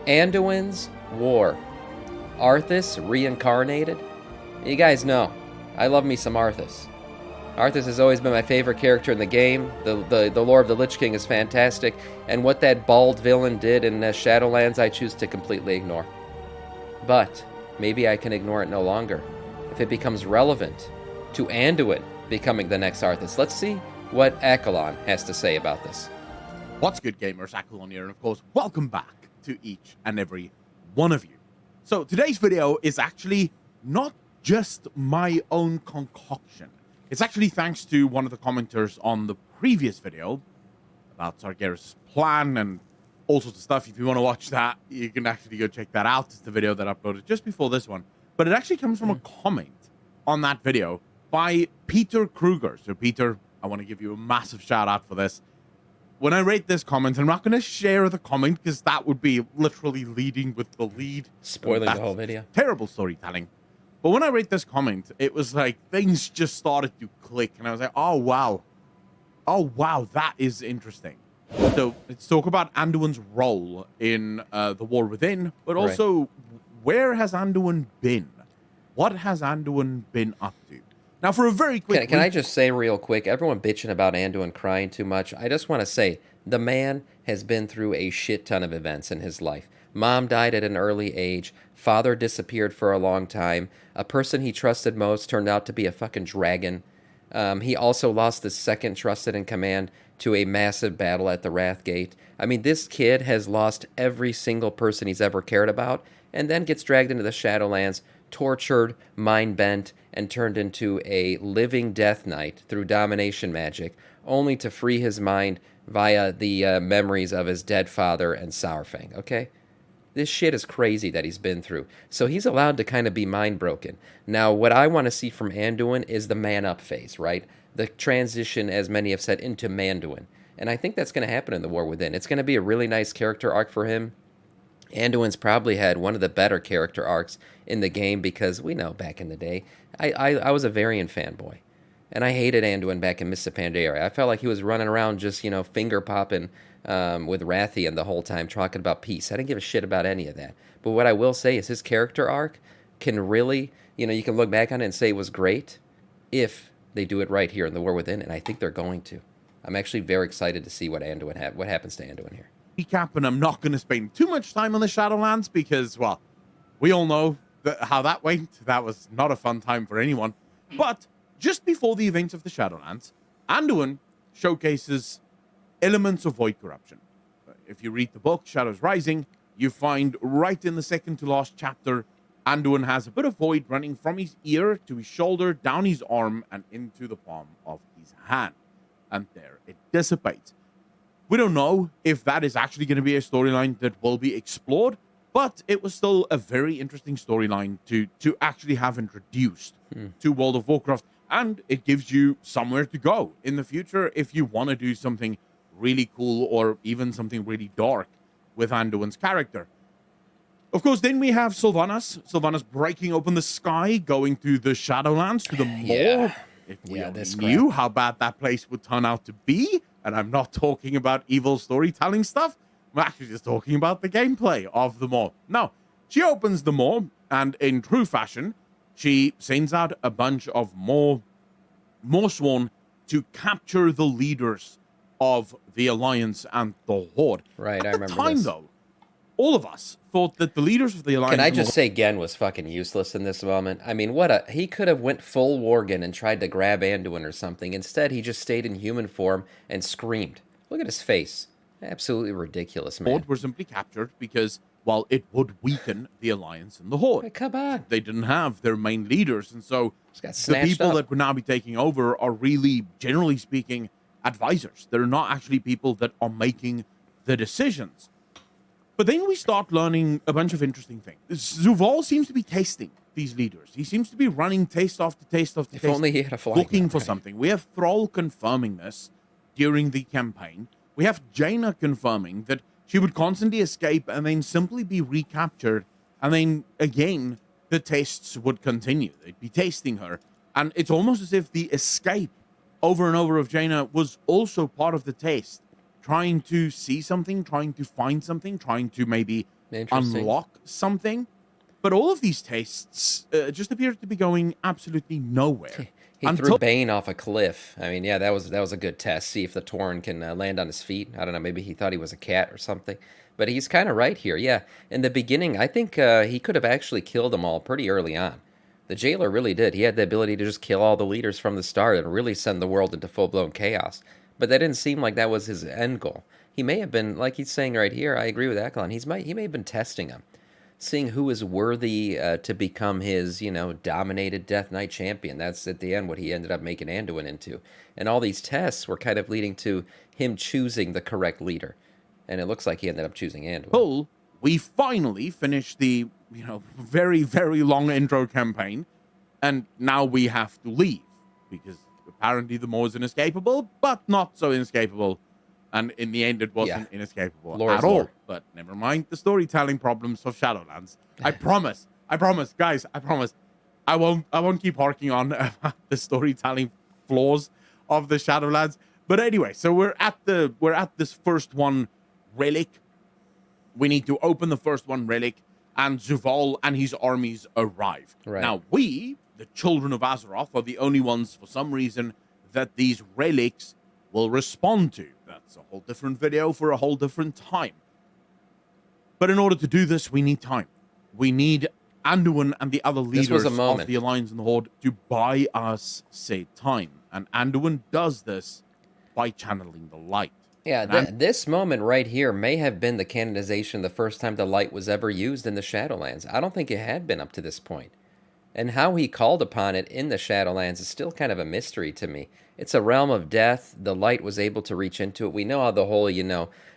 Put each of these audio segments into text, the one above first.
Anduin's War. Arthas reincarnated? You guys know, I love me some Arthas. Arthas has always been my favorite character in the game. The lore of the Lich King is fantastic, and what that bald villain did in Shadowlands I choose to completely ignore. But maybe I can ignore it no longer if it becomes relevant to Anduin becoming the next Arthas. Let's see what Akalon has to say about this. What's good, gamers? Akalon here, and of course, welcome back to each and every one of you. So today's video is actually not just my own concoction. It's actually thanks to one of the commenters on the previous video about Sargeras' plan and all sorts of stuff. If you want to watch that, you can actually go check that out. It's the video that I uploaded just before this one. But it actually comes from a comment on that video by Peter Kruger. So Peter, I want to give you a massive shout out for this. When I rate this comment, I'm not going to share the comment because that would be literally leading with the lead. Spoiling the whole video. Terrible storytelling. But when I rate this comment, it was like things just started to click. And I was like, oh, wow. Oh, wow, that is interesting. So let's talk about Anduin's role in the War Within, but also where has Anduin been? What has Anduin been up to? Now, for a very quick... Can I just say real quick, everyone bitching about Anduin crying too much, I just want to say, the man has been through a shit ton of events in his life. Mom died at an early age. Father disappeared for a long time. A person he trusted most turned out to be a fucking dragon. He also lost his second trusted in command to a massive battle at the Wrathgate. I mean, this kid has lost every single person he's ever cared about, and then gets dragged into the Shadowlands, tortured, mind-bent, and turned into a living Death Knight through domination magic, only to free his mind via the memories of his dead father and Sourfang, okay? This shit is crazy that he's been through. So he's allowed to kind of be mind-broken. Now, what I want to see from Anduin is the man-up phase, right? The transition, as many have said, into Manduin. And I think that's going to happen in the War Within. It's going to be a really nice character arc for him. Anduin's probably had one of the better character arcs in the game because we know back in the day, I was a Varian fanboy. And I hated Anduin back in Mists of Pandaria. I felt like he was running around just, finger-popping with Rathian the whole time, talking about peace. I didn't give a shit about any of that. But what I will say is his character arc can really, you can look back on it and say it was great if they do it right here in the War Within, and I think they're going to. I'm actually very excited to see what happens to Anduin here. Recap, and I'm not going to spend too much time on the Shadowlands because, well, we all know how that went. That was not a fun time for anyone. But just before the events of the Shadowlands, Anduin showcases elements of void corruption. If you read the book, Shadows Rising, you find right in the second to last chapter, Anduin has a bit of void running from his ear to his shoulder, down his arm, and into the palm of his hand. And there it dissipates. We don't know if that is actually going to be a storyline that will be explored, but it was still a very interesting storyline to actually have introduced to World of Warcraft, and it gives you somewhere to go in the future if you want to do something really cool or even something really dark with Anduin's character. Of course, then we have Sylvanas. Sylvanas breaking open the sky, going to the Shadowlands, to the Maw. Yeah. If we only knew how bad that place would turn out to be, and I'm not talking about evil storytelling stuff, I'm actually just talking about the gameplay of the Maw. Now, she opens the Maw, and in true fashion, she sends out a bunch of Sworn to capture the leaders of the Alliance and the Horde. Right, At the time, though, all of us thought that the leaders of the Alliance... Can I just say Gen was fucking useless in this moment? I mean, he could have went full Worgen and tried to grab Anduin or something. Instead, he just stayed in human form and screamed. Look at his face. Absolutely ridiculous, man. Horde were simply captured because, well, it would weaken the Alliance and the Horde. Hey, come on. They didn't have their main leaders, and so the people that would now be taking over are really, generally speaking, advisors. They're not actually people that are making the decisions. But then we start learning a bunch of interesting things. Zuval seems to be testing these leaders. He seems to be running taste after taste after taste. If only he had a flag. Looking for something. We have Thrall confirming this during the campaign. We have Jaina confirming that she would constantly escape and then simply be recaptured. And then, again, the tests would continue. They'd be tasting her. And it's almost as if the escape over and over of Jaina was also part of the test. Trying to see something, trying to find something, trying to maybe Interesting. unlock something. But all of these tests just appear to be going absolutely nowhere He threw until Bane off a cliff. I mean, yeah, that was a good test. See if the Tauren can land on his feet. I don't know. Maybe he thought he was a cat or something. But he's kind of right here. Yeah, in the beginning, I think he could have actually killed them all pretty early on. The jailer really did. He had the ability to just kill all the leaders from the start and really send the world into full blown chaos. But that didn't seem like that was his end goal. He may have been, like he's saying right here. I agree with Akalon. He may have been testing him, seeing who is worthy to become his, dominated Death Knight champion. That's at the end what he ended up making Anduin into. And all these tests were kind of leading to him choosing the correct leader. And it looks like he ended up choosing Anduin. we finally finished the very, very long intro campaign, and now we have to leave because apparently the Maw is inescapable, but not so inescapable. And in the end, it wasn't inescapable at all. But never mind the storytelling problems of Shadowlands. I promise, guys, I promise, I won't keep harking on the storytelling flaws of the Shadowlands. But anyway, so we're at this first one relic. We need to open the first one relic, and Zuval and his armies arrive. Right. Now we, the children of Azeroth, are the only ones for some reason that these relics will respond to. That's a whole different video for a whole different time. But in order to do this, we need time. We need Anduin and the other leaders of the Alliance and the Horde to buy us said time. And Anduin does this by channeling the light. Yeah, this moment right here may have been the canonization the first time the light was ever used in the Shadowlands. I don't think it had been up to this point. And how he called upon it in the Shadowlands is still kind of a mystery to me. It's a realm of death. The light was able to reach into it. We know how the whole,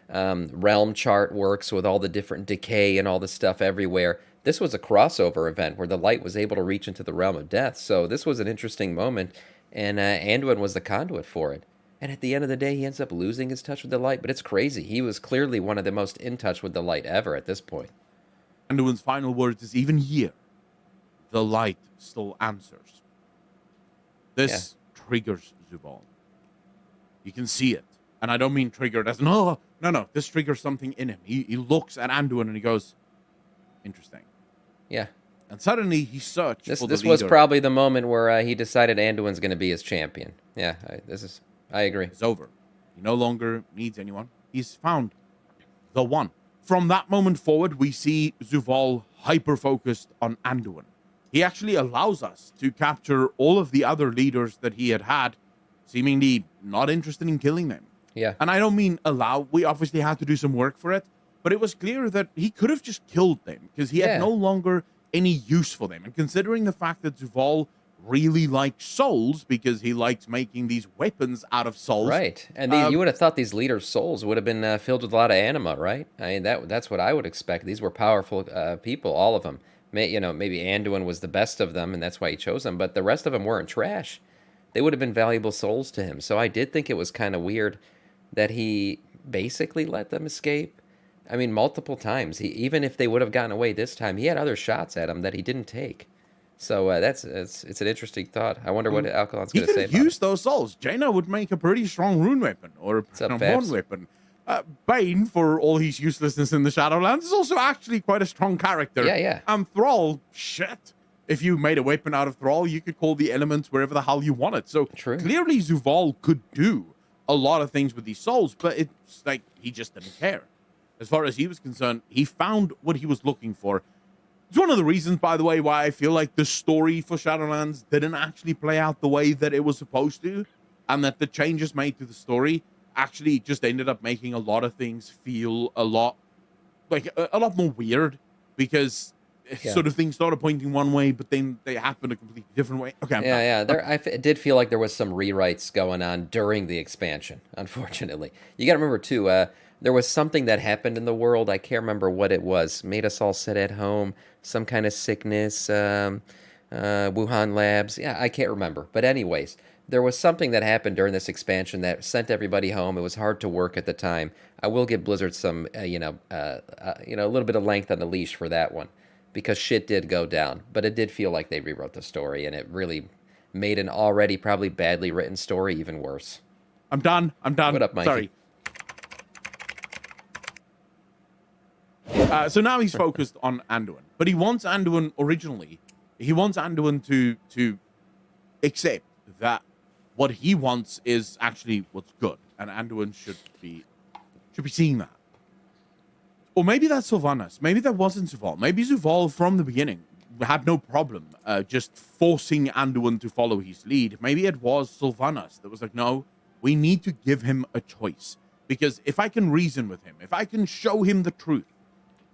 realm chart works with all the different decay and all the stuff everywhere. This was a crossover event where the light was able to reach into the realm of death. So this was an interesting moment, and Anduin was the conduit for it. And at the end of the day, he ends up losing his touch with the light. But it's crazy. He was clearly one of the most in touch with the light ever at this point. Anduin's final words is, even here, the light still answers. This triggers Zuval. You can see it. And I don't mean triggered as, no. This triggers something in him. He looks at Anduin and he goes, interesting. Yeah. And suddenly he searched for the This leader. was probably the moment where he decided Anduin's going to be his champion. Yeah, I agree. It's over. He no longer needs anyone. He's found the one. From that moment forward, we see Zuval hyper-focused on Anduin. He actually allows us to capture all of the other leaders that he had, seemingly not interested in killing them. Yeah. And I don't mean allow. We obviously had to do some work for it, but it was clear that he could have just killed them because he had no longer any use for them. And considering the fact that Zuval really likes souls because he likes making these weapons out of souls. Right. And you would have thought these leaders' souls would have been filled with a lot of anima, right? I mean, that's what I would expect. These were powerful people, all of them. Maybe Anduin was the best of them, and that's why he chose them. But the rest of them weren't trash. They would have been valuable souls to him. So I did think it was kind of weird that he basically let them escape. I mean, multiple times. Even if they would have gotten away this time, he had other shots at him that he didn't take. So it's an interesting thought. I wonder what Alkalon's going to say about it. He could use those souls. Jaina would make a pretty strong rune weapon or a one weapon. Bane, for all his uselessness in the Shadowlands, is also actually quite a strong character. Yeah. And Thrall, shit. If you made a weapon out of Thrall, you could call the elements wherever the hell you wanted. So clearly Zuval could do a lot of things with these souls, but it's like he just didn't care. As far as he was concerned, he found what he was looking for. It's one of the reasons, by the way, why I feel like the story for Shadowlands didn't actually play out the way that it was supposed to, and that the changes made to the story actually just ended up making a lot of things feel a lot more weird, because sort of things started pointing one way, but then they happened a completely different way. Okay. I did feel like there was some rewrites going on during the expansion, unfortunately. You got to remember, too, there was something that happened in the world. I can't remember what it was. Made us all sit at home. Some kind of sickness. Wuhan labs. Yeah, I can't remember. But anyways, there was something that happened during this expansion that sent everybody home. It was hard to work at the time. I will give Blizzard some, a little bit of length on the leash for that one, because shit did go down. But it did feel like they rewrote the story, and it really made an already probably badly written story even worse. I'm done. What up, Mikey? Sorry. So now he's focused on Anduin, but he wants Anduin originally. He wants Anduin to accept that what he wants is actually what's good, and Anduin should be seeing that. Or maybe that's Sylvanas. Maybe that wasn't Zuval. Maybe Zuval from the beginning had no problem just forcing Anduin to follow his lead. Maybe it was Sylvanas that was like, no, we need to give him a choice. Because if I can reason with him, if I can show him the truth,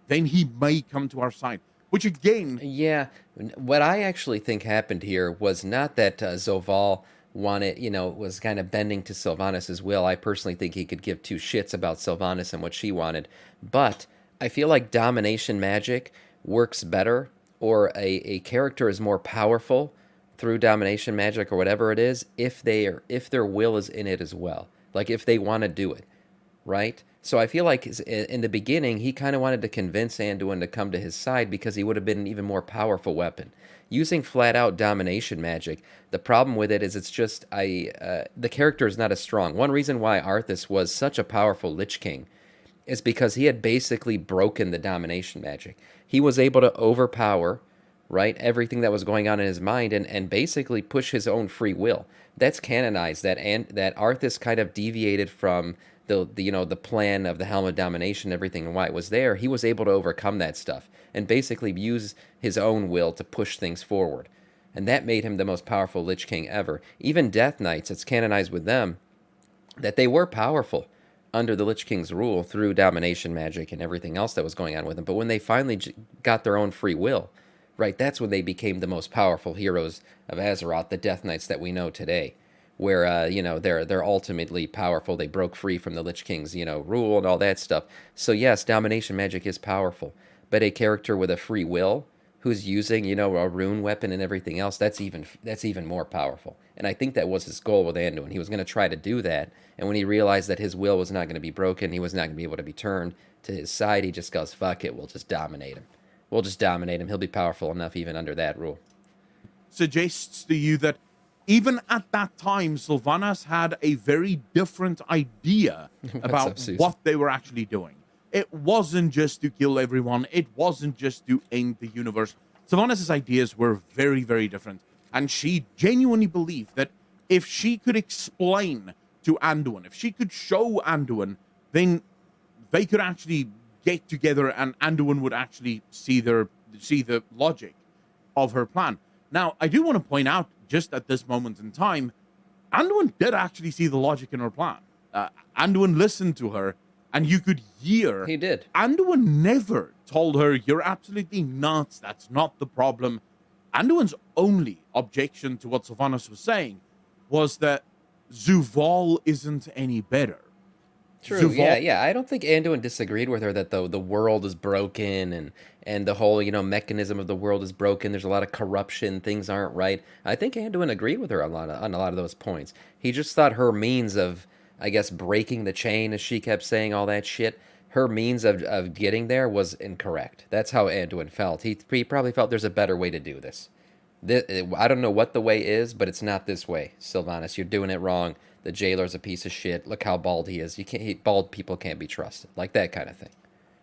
then he may come to our side. Which again... Yeah, what I actually think happened here was not that Zoval wanted, was kind of bending to Sylvanas' will. I personally think he could give two shits about Sylvanas and what she wanted. But I feel like domination magic works better, or a character is more powerful through domination magic or whatever it is, if their will is in it as well. Like if they want to do it, right? So I feel like in the beginning, he kind of wanted to convince Anduin to come to his side because he would have been an even more powerful weapon. Using flat-out domination magic, the problem with it is it's just, the character is not as strong. One reason why Arthas was such a powerful Lich King is because he had basically broken the domination magic. He was able to overpower, right, everything that was going on in his mind and basically push his own free will. That's canonized, that Arthas kind of deviated from the plan of the Helm of Domination, everything, and why it was there. He was able to overcome that stuff and basically use his own will to push things forward. And that made him the most powerful Lich King ever. Even Death Knights, it's canonized with them that they were powerful under the Lich King's rule through domination magic and everything else that was going on with them. But when they finally got their own free will, right, that's when they became the most powerful heroes of Azeroth, the Death Knights that we know today, where they're ultimately powerful. They broke free from the Lich King's rule and all that stuff. So yes, domination magic is powerful, but a character with a free will who's using a rune weapon and everything else, that's even more powerful. And I think that was his goal with Anduin. He was going to try to do that, and when he realized that his will was not going to be broken, he was not going to be able to be turned to his side, he just goes, fuck it, we'll just dominate him. We'll just dominate him. He'll be powerful enough even under that rule. Suggests to you that even at that time, Sylvanas had a very different idea about what they were actually doing. It wasn't just to kill everyone. It wasn't just to end the universe. Sylvanas' ideas were very, very different. And she genuinely believed that if she could explain to Anduin, if she could show Anduin, then they could actually get together and Anduin would actually see the logic of her plan. Now, I do want to point out, just at this moment in time, Anduin did actually see the logic in her plan. Anduin listened to her, and you could hear... He did. Anduin never told her, you're absolutely nuts, that's not the problem. Anduin's only objection to what Sylvanas was saying was that Zuval isn't any better. True, yeah. I don't think Anduin disagreed with her that the world is broken and the whole, mechanism of the world is broken. There's a lot of corruption. Things aren't right. I think Anduin agreed with her on a lot of those points. He just thought her means of, I guess, breaking the chain, as she kept saying all that shit, her means of getting there was incorrect. That's how Anduin felt. He probably felt there's a better way to do this. I don't know what the way is, but it's not this way, Sylvanas. You're doing it wrong. The jailer's a piece of shit. Look how bald he is. Bald people can't be trusted. Like that kind of thing.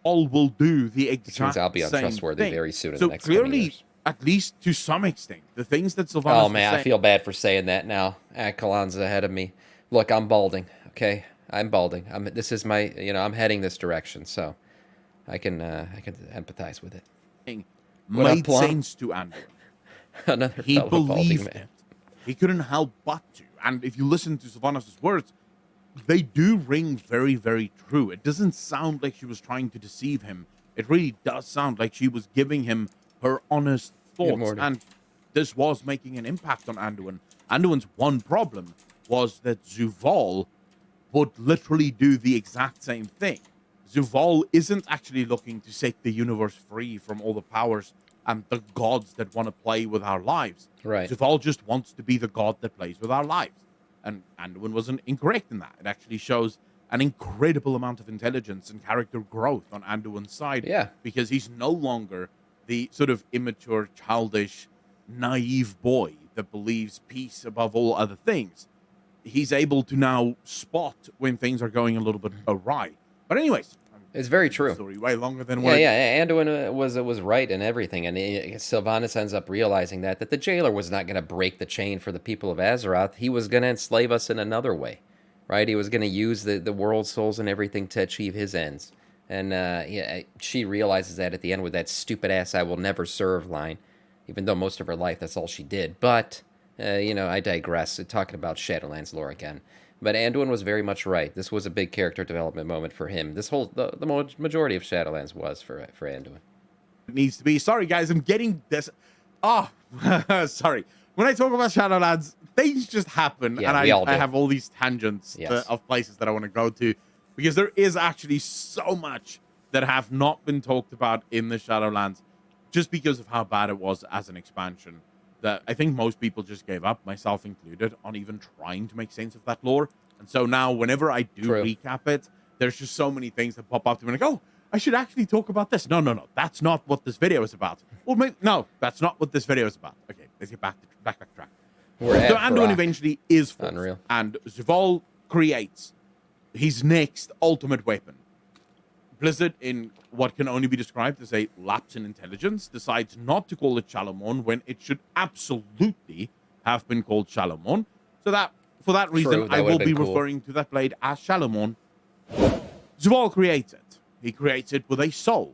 All will do the exact Which means I'll be untrustworthy thing. very soon in so the next couple clearly, years. At least to some extent, the things that Sylvanas Oh man, I feel bad for saying that now. Akalan's ahead of me. Look, I'm balding. Okay, I'm balding. This is my. I'm heading this direction, so I can empathize with it. Made sense to Anduin. Another he fellow balding believed man. it. He couldn't help but to. And if you listen to Sylvanas' words, they do ring very, very true. It doesn't sound like she was trying to deceive him. It really does sound like she was giving him her honest thoughts. And this was making an impact on Anduin. Anduin's one problem was that Zuval would literally do the exact same thing. Zuval isn't actually looking to set the universe free from all the powers and the gods that want to play with our lives. Right. Zuval just wants to be the god that plays with our lives. And Anduin wasn't incorrect in that. It actually shows an incredible amount of intelligence and character growth on Anduin's side. Yeah. Because he's no longer the sort of immature, childish, naive boy that believes peace above all other things. He's able to now spot when things are going a little bit awry. But anyways, It's very The true. story way longer than Yeah, what it. yeah. Anduin was right in everything, and Sylvanas ends up realizing that the jailer was not going to break the chain for the people of Azeroth. He was going to enslave us in another way, right? He was going to use the world souls and everything to achieve his ends. And yeah, she realizes that at the end with that stupid ass "I will never serve" line, even though most of her life that's all she did. But I digress. Talking about Shadowlands lore again. But Anduin was very much right. This was a big character development moment for him. This whole the majority of Shadowlands was for Anduin. It needs to be. Sorry, guys, I'm getting this. Oh, sorry. When I talk about Shadowlands, things just happen, Yeah, and we all I do. have all these tangents Yes. of places that I want to go to, because there is actually so much that have not been talked about in the Shadowlands, just because of how bad it was as an expansion. That I think most people just gave up, myself included, on even trying to make sense of that lore. And so now, whenever I do True. recap it, there's just so many things that pop up to me, like, oh, I should actually talk about this. No. That's not what this video is about. Well, no, that's not what this video is about. Okay, let's get back track. We're at So Anduin Farak. eventually is forced. Unreal. And Zaval creates his next ultimate weapon. Blizzard, in what can only be described as a lapse in intelligence, decides not to call it Shalomon when it should absolutely have been called Shalomon. So that, for that reason, that I will would've be been cool. referring to that blade as Shalomon. Zaval creates it. He creates it with a soul.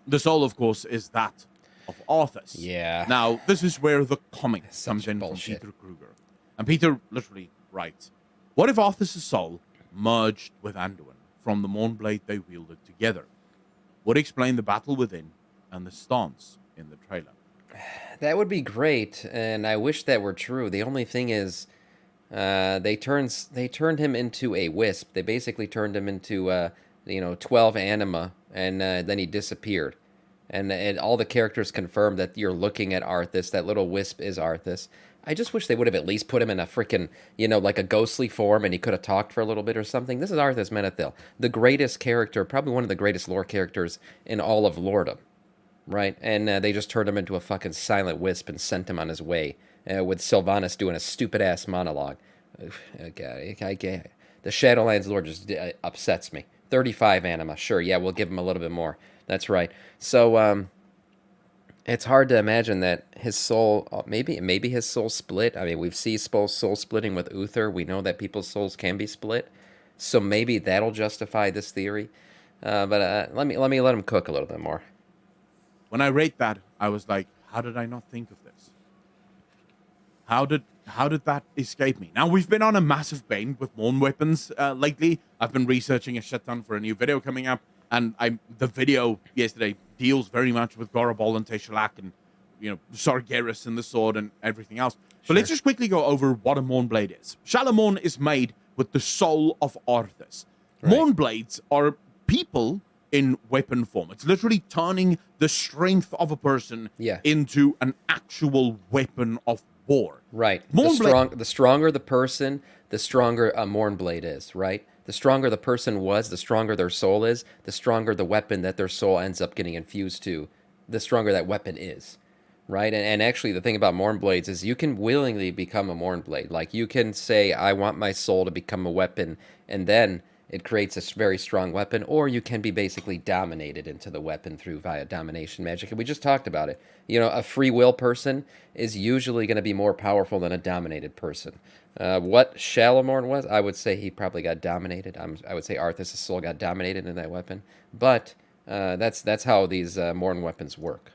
The soul, of course, is that of ARTHAS. Yeah. Now, this is where the comment Such comes in bullshit. from Peter Kruger. And Peter literally writes, what if ARTHAS' soul merged with Anduin from the Mournblade they wielded together? Would explain the battle within and the stance in the trailer. That would be great, and I wish that were true. The only thing is, they turned him into a wisp. They basically turned him into 12 anima, and then he disappeared. And all the characters confirmed that you're looking at Arthas. That little wisp is Arthas. I just wish they would have at least put him in a freaking, like a ghostly form, and he could have talked for a little bit or something. This is Arthas Menethil, the greatest character, probably one of the greatest lore characters in all of lordom, right? And they just turned him into a fucking silent wisp and sent him on his way, with Sylvanas doing a stupid-ass monologue. Okay, the Shadowlands lore just upsets me. 35 anima, sure, yeah, we'll give him a little bit more. That's right. So, it's hard to imagine that his soul, maybe his soul split. I mean, we've seen soul splitting with Uther. We know that people's souls can be split, so maybe that'll justify this theory. But let him cook a little bit more. When I read that, I was like, how did I not think of this? How did that escape me? Now, we've been on a massive bane with Mourn weapons lately. I've been researching a shit ton for a new video coming up. And the video yesterday deals very much with Gorobol and Teshalak and, Sargeras and the sword and everything else. But let's just quickly go over what a Mournblade is. Shalomon is made with the soul of Arthas. Right. Mournblades are people in weapon form. It's literally turning the strength of a person into an actual weapon of war. Right. The stronger the person, the stronger a Mournblade is, right? The stronger the person was, the stronger their soul is, the stronger the weapon that their soul ends up getting infused to, the stronger that weapon is, right? And actually, the thing about Mournblades is you can willingly become a Mournblade. Like, you can say, I want my soul to become a weapon, and then it creates a very strong weapon, or you can be basically dominated into the weapon via domination magic. And we just talked about it. A free will person is usually going to be more powerful than a dominated person. What Shalomorn was, I would say he probably got dominated. I would say Arthas' soul got dominated in that weapon. But that's how these Morn weapons work.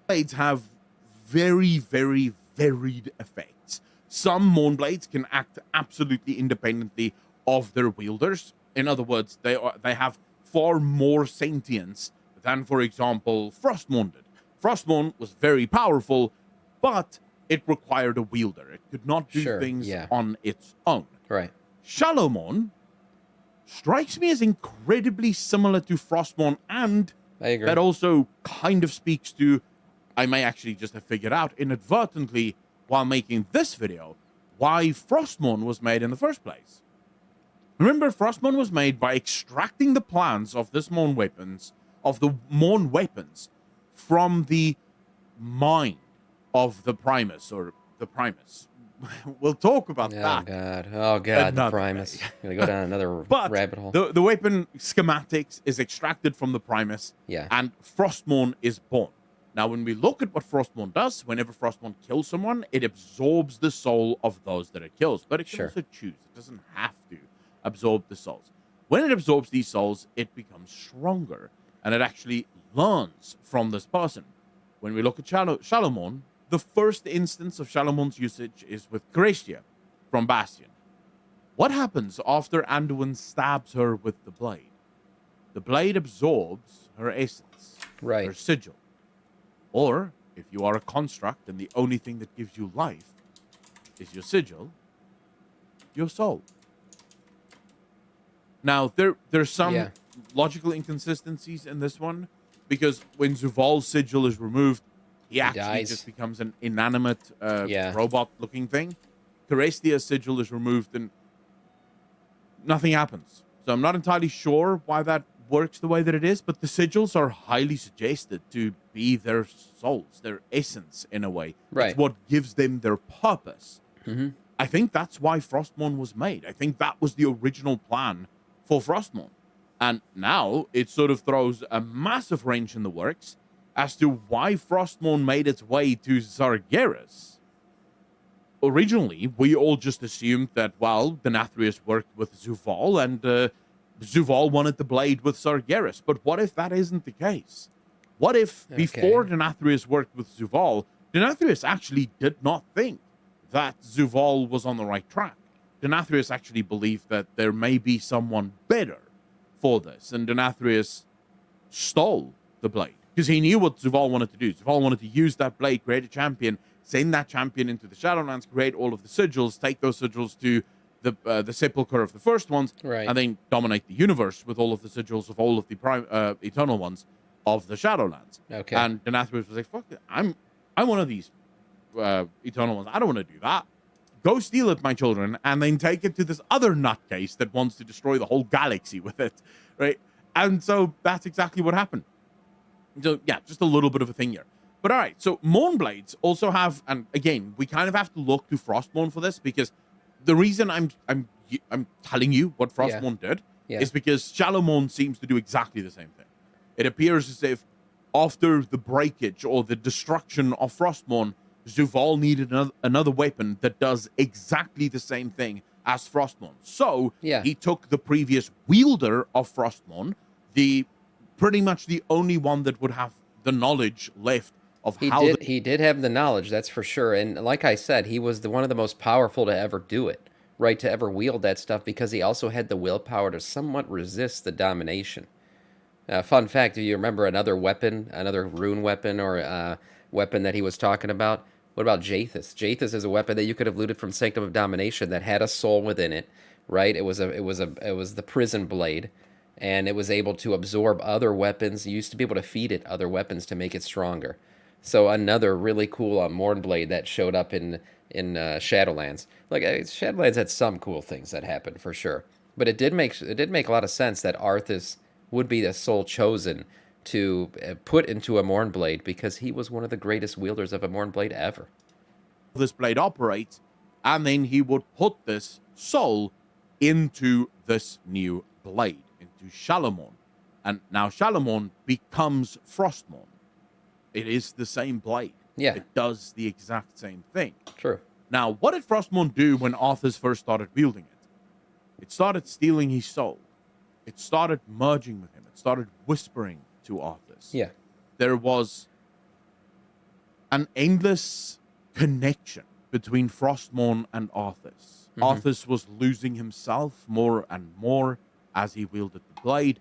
Blades have very, very varied effects. Some Mournblades can act absolutely independently of their wielders. In other words, they have far more sentience than, for example, Frostmourne did. Frostmourne was very powerful, but it required a wielder. It could not do things on its own. Right. Shalomon strikes me as incredibly similar to Frostmourne, and I agree. that also kind of speaks to, I may actually just have figured out inadvertently while making this video, why Frostmourne was made in the first place. Remember, Frostmourne was made by extracting the plans of the Mourn weapons, from the mind of the Primus, we'll talk about Oh that God. Oh God. The another day. Primus. Gonna go down another But rabbit hole. the weapon schematics is extracted from the Primus, Yeah. and Frostmourne is born. Now, when we look at what Frostmourne does, whenever Frostmourne kills someone, it absorbs the soul of those that it kills. But it can Sure. also choose. It doesn't have to absorb the souls. When it absorbs these souls, it becomes stronger, and it actually learns from this person. When we look at Shallowmourne, the first instance of Shallowmourne's usage is with Gracia from Bastion. What happens after Anduin stabs her with the blade? The blade absorbs her essence, Right. her sigil. Or, if you are a construct and the only thing that gives you life is your sigil, your soul. Now, there's some logical inconsistencies in this one, because when Zuval's sigil is removed, he actually dies. just becomes an inanimate robot-looking thing. Kerestia's sigil is removed and nothing happens. So I'm not entirely sure why that works the way that it is, but the sigils are highly suggested to be their souls, their essence in a way. Right. It's what gives them their purpose. Mm-hmm. I think that's why Frostmourne was made. I think that was the original plan for Frostmourne. And now it sort of throws a massive wrench in the works as to why Frostmourne made its way to Sargeras. Originally, we all just assumed that, well, Denathrius worked with Zuval, and Zuval wanted the blade with Sargeras. But what if that isn't the case? What if before Denathrius worked with Zuval, Denathrius actually did not think that Zuval was on the right track? Denathrius actually believed that there may be someone better for this, and Denathrius stole the blade because he knew what Zuval wanted to do. Zuval wanted to use that blade, create a champion, send that champion into the Shadowlands, create all of the sigils, take those sigils to the sepulcher of the first ones, Right. and then dominate the universe with all of the sigils of all of the eternal ones of the Shadowlands. Okay. And Denathrius was like, "Fuck it, I'm one of these eternal ones. I don't want to do that. Go steal it, my children, and then take it to this other nutcase that wants to destroy the whole galaxy with it," right? And so that's exactly what happened. So yeah, just a little bit of a thing here. But all right, so Mournblades also have, and again, we kind of have to look to Frostmourne for this, because the reason I'm telling you what Frostmourne did is because Shallowmourne seems to do exactly the same thing. It appears as if after the breakage or the destruction of Frostmourne, Zuval needed another weapon that does exactly the same thing as Frostmourne. So he took the previous wielder of Frostmourne, pretty much the only one that would have the knowledge left of he did have the knowledge, that's for sure. And like I said, he was one of the most powerful to ever do it, right? To ever wield that stuff, because he also had the willpower to somewhat resist the domination. Fun fact: do you remember another weapon, another rune weapon, or weapon that he was talking about? What about Jathus? Jathus is a weapon that you could have looted from Sanctum of Domination that had a soul within it, right? It was the prison blade, and it was able to absorb other weapons. You used to be able to feed it other weapons to make it stronger. So another really cool Mournblade that showed up in Shadowlands. Like Shadowlands had some cool things that happened for sure, but it did make a lot of sense that ARTHAS would be the soul chosen to put into a Mournblade, because he was one of the greatest wielders of a Mournblade ever. This blade operates, and then he would put this soul into this new blade, into Shallowmourne. And now Shallowmourne becomes Frostmourne. It is the same blade. Yeah. It does the exact same thing. True. Now, what did Frostmourne do when ARTHAS first started wielding it? It started stealing his soul. It started merging with him. It started whispering to ARTHAS. Yeah. There was an endless connection between Frostmourne and ARTHAS. Mm-hmm. ARTHAS was losing himself more and more as he wielded the blade.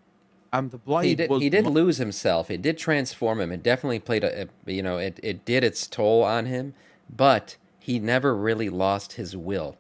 And the blade he did lose himself. It did transform him. It definitely played it did its toll on him, but he never really lost his will.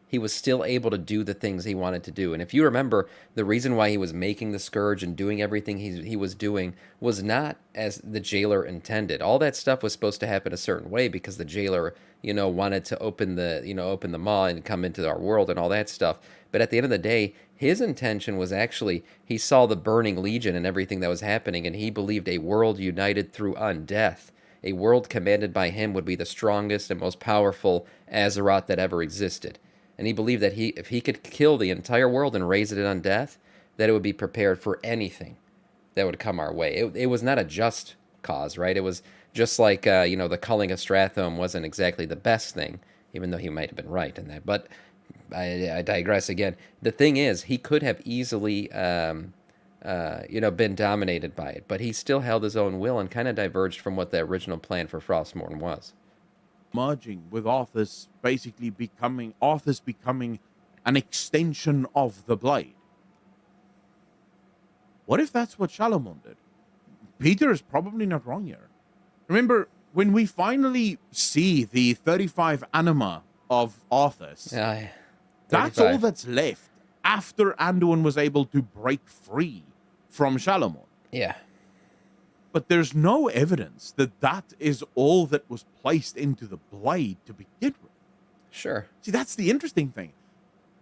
He was still able to do the things he wanted to do. And if you remember, the reason why he was making the Scourge and doing everything he was doing was not as the jailer intended. All that stuff was supposed to happen a certain way because the jailer, wanted to open the maw and come into our world and all that stuff. But at the end of the day, his intention was actually, he saw the burning legion and everything that was happening, and he believed a world united through undeath a world commanded by him would be the strongest and most powerful Azeroth that ever existed. And he believed that if he could kill the entire world and raise it on death, that it would be prepared for anything that would come our way. It was not a just cause, right? It was just like, the culling of Strathome wasn't exactly the best thing, even though he might have been right in that. But I digress again. The thing is, he could have easily, been dominated by it, but he still held his own will and kind of diverged from what the original plan for Frostmourne was. Merging with ARTHAS, ARTHAS becoming an extension of the Blade. What if that's what Shalomon did? Peter is probably not wrong here. Remember, when we finally see the 35 anima of ARTHAS, that's all that's left after Anduin was able to break free from Shalomon. Yeah. But there's no evidence that that is all that was placed into the Blade to begin with. Sure. See, that's the interesting thing.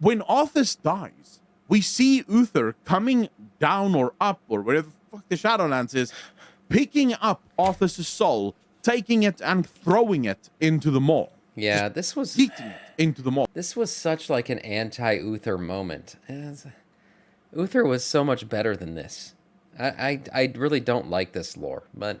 When ARTHAS dies, we see Uther coming down or up, or wherever the fuck the Shadowlands is, picking up ARTHAS' soul, taking it and throwing it into the maw. Yeah, this was eating it into the maw. This was such like an anti-Uther moment. Uther was so much better than this. I really don't like this lore, but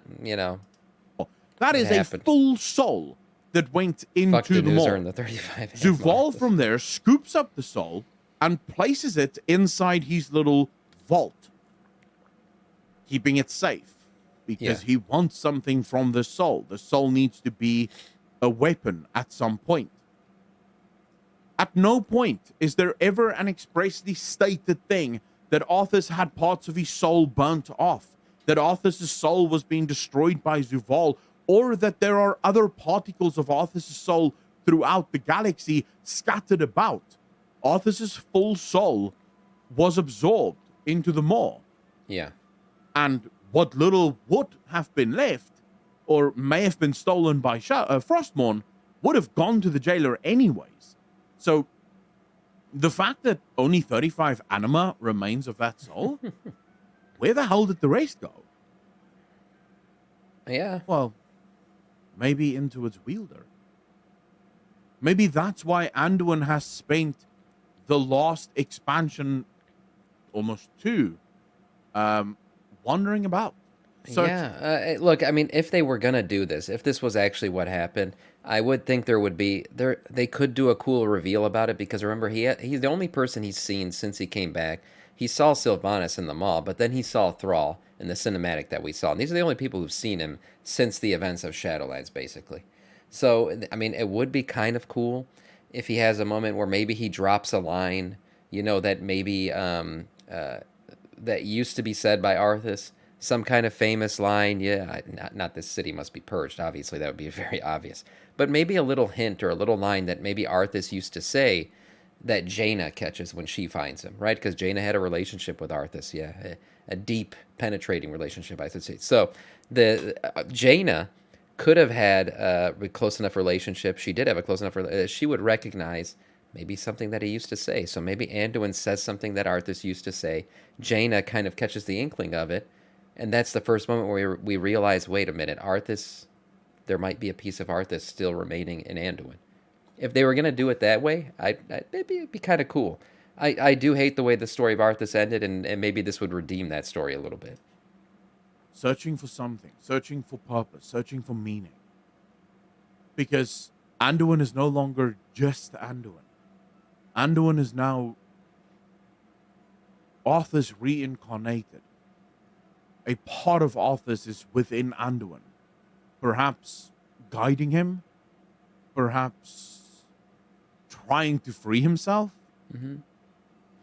that is happened. A full soul that went into the maw. The 35 Zuvall from there scoops up the soul and places it inside his little vault, keeping it safe because he wants something from the soul. The soul needs to be a weapon at some point. At no point is there ever an expressly stated thing that ARTHAS had parts of his soul burnt off, that ARTHAS' soul was being destroyed by Zuvall, or that there are other particles of ARTHAS' soul throughout the galaxy scattered about. ARTHAS' full soul was absorbed into the maw. Yeah. And what little would have been left, or may have been stolen by Frostmourne, would have gone to the jailer anyways. So, the fact that only 35 anima remains of that soul, where the hell did the rest go? Yeah. Well, maybe into its wielder. Maybe that's why Anduin has spent the last expansion, almost two, wandering about. Yeah. Look, I mean, if they were going to do this, if this was actually what happened, I would think they could do a cool reveal about it, because remember, he's the only person he's seen since he came back. He saw Sylvanas in the mall, but then he saw Thrall in the cinematic that we saw. And these are the only people who've seen him since the events of Shadowlands, basically. So, I mean, it would be kind of cool if he has a moment where maybe he drops a line, that maybe that used to be said by ARTHAS. Some kind of famous line, not this city must be purged. Obviously, that would be very obvious. But maybe a little hint or a little line that maybe ARTHAS used to say that Jaina catches when she finds him, right? Because Jaina had a relationship with ARTHAS, a deep, penetrating relationship, I should say. So the Jaina could have had a close enough relationship. She did have a close enough relationship. She would recognize maybe something that he used to say. So maybe Anduin says something that ARTHAS used to say. Jaina kind of catches the inkling of it. And that's the first moment where we realize, wait a minute, ARTHAS, there might be a piece of ARTHAS still remaining in Anduin. If they were going to do it that way, maybe it'd be kind of cool. I do hate the way the story of ARTHAS ended, and maybe this would redeem that story a little bit. Searching for something, searching for purpose, searching for meaning. Because Anduin is no longer just Anduin. Anduin is now ARTHAS reincarnated. A part of ARTHAS is within Anduin. Perhaps guiding him. Perhaps trying to free himself. Mm-hmm.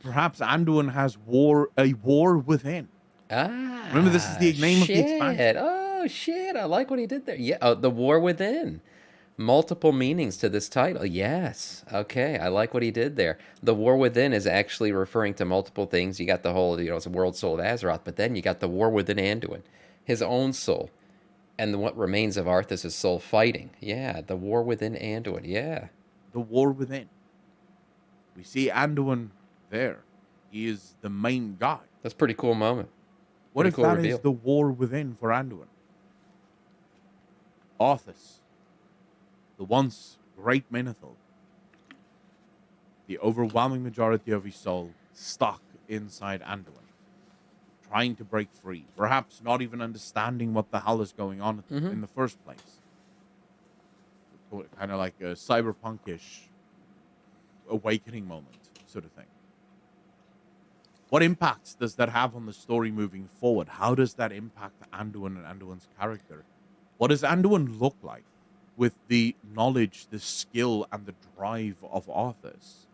Perhaps Anduin has a war within. Remember, this is the name of the expansion. Oh, shit. I like what he did there. Yeah, the war within. Multiple meanings to this title. Yes. Okay, I like what he did there. The war within is actually referring to multiple things. You got the whole, it's a world soul of Azeroth, but then you got the war within Anduin, his own soul, and what remains of Arthas' soul fighting. Yeah, the war within Anduin. Yeah. The war within. We see Anduin there. He is the main guy. That's a pretty cool moment. What if cool that reveal. is the war within for Anduin? ARTHAS, the once great Minotaur, the overwhelming majority of his soul stuck inside Anduin, trying to break free, perhaps not even understanding what the hell is going on in the first place. Kind of like a cyberpunkish awakening moment sort of thing. What impacts does that have on the story moving forward? How does that impact Anduin and Anduin's character? What does Anduin look like with the knowledge, the skill, and the drive of ARTHAS?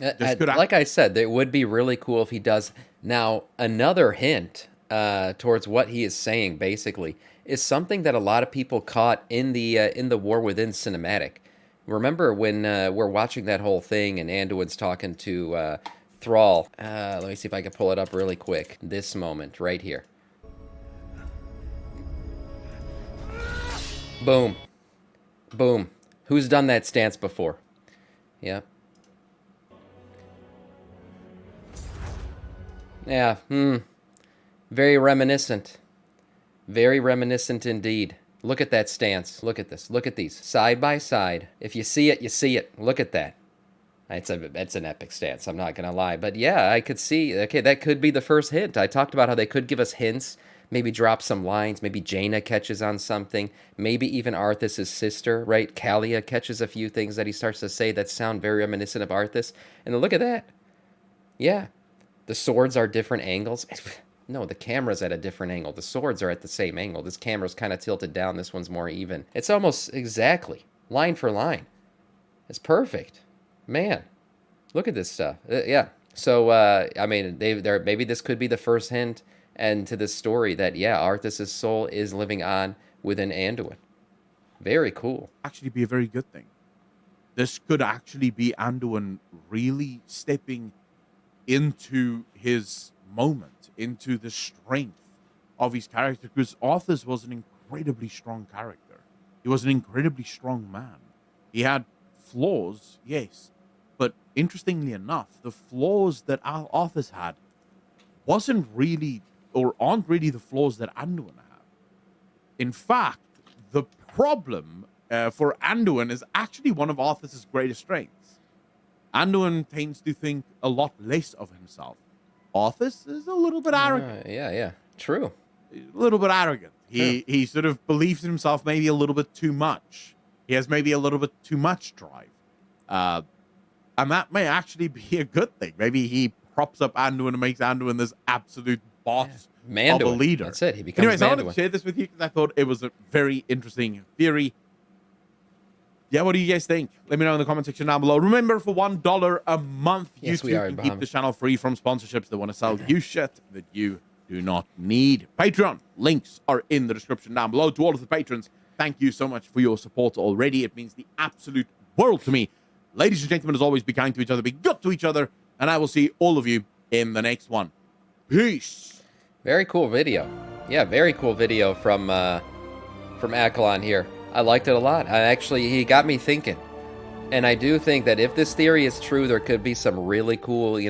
Like I said, it would be really cool if he does. Now, another hint towards what he is saying, basically, is something that a lot of people caught in the War Within cinematic. Remember when we're watching that whole thing and Anduin's talking to Thrall? Let me see if I can pull it up really quick. This moment right here. Boom. Boom. Who's done that stance before? Yeah. Yeah, very reminiscent. Very reminiscent indeed. Look at that stance. Look at this. Look at these. Side by side. If you see it, you see it. Look at that. It's an epic stance, I'm not going to lie. But yeah, I could see, okay, that could be the first hint. I talked about how they could give us hints, maybe drop some lines, maybe Jaina catches on something, maybe even Arthas' sister, right? Kalia catches a few things that he starts to say that sound very reminiscent of Arthas. And then look at that. Yeah. The swords are different angles. No, the camera's at a different angle. The swords are at the same angle. This camera's kind of tilted down. This one's more even. It's almost exactly line for line. It's perfect. Man, look at this stuff. Yeah. So, I mean, maybe this could be the first hint and to this story that, yeah, Arthas' soul is living on within Anduin. Very cool. Actually be a very good thing. This could actually be Anduin really stepping into his moment, into the strength of his character, because Arthas was an incredibly strong character. He was an incredibly strong man. He had flaws, yes, but interestingly enough, the flaws that Arthas had wasn't really, or aren't really the flaws that Anduin had. In fact, the problem for Anduin is actually one of Arthas' greatest strengths. Anduin tends to think a lot less of himself. Arthas is a little bit arrogant. Yeah. True. A little bit arrogant. He sort of believes in himself maybe a little bit too much. He has maybe a little bit too much drive. And that may actually be a good thing. Maybe he props up Anduin and makes Anduin this absolute boss of a leader. That's it. He becomes Anyways, Manduin. I wanted to share this with you because I thought it was a very interesting theory. Yeah, what do you guys think? Let me know in the comment section down below. Remember, for $1 a month, Yes, YouTube can keep the channel free from sponsorships that want to sell you shit that you do not need. Patreon links are in the description down below. To all of the patrons, thank you so much for your support already. It means the absolute world to me. Ladies and gentlemen, as always, be kind to each other, be good to each other, and I will see all of you in the next one. Peace. Very cool video. Yeah, very cool video from Akalon here. I liked it a lot. He got me thinking. And I do think that if this theory is true, there could be some really cool,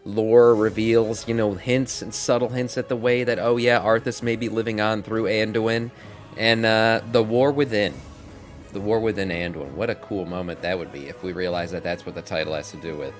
lore reveals, hints and subtle hints at the way that, oh yeah, Arthas may be living on through Anduin. And the War Within. The War Within Anduin. What a cool moment that would be if we realize that that's what the title has to do with.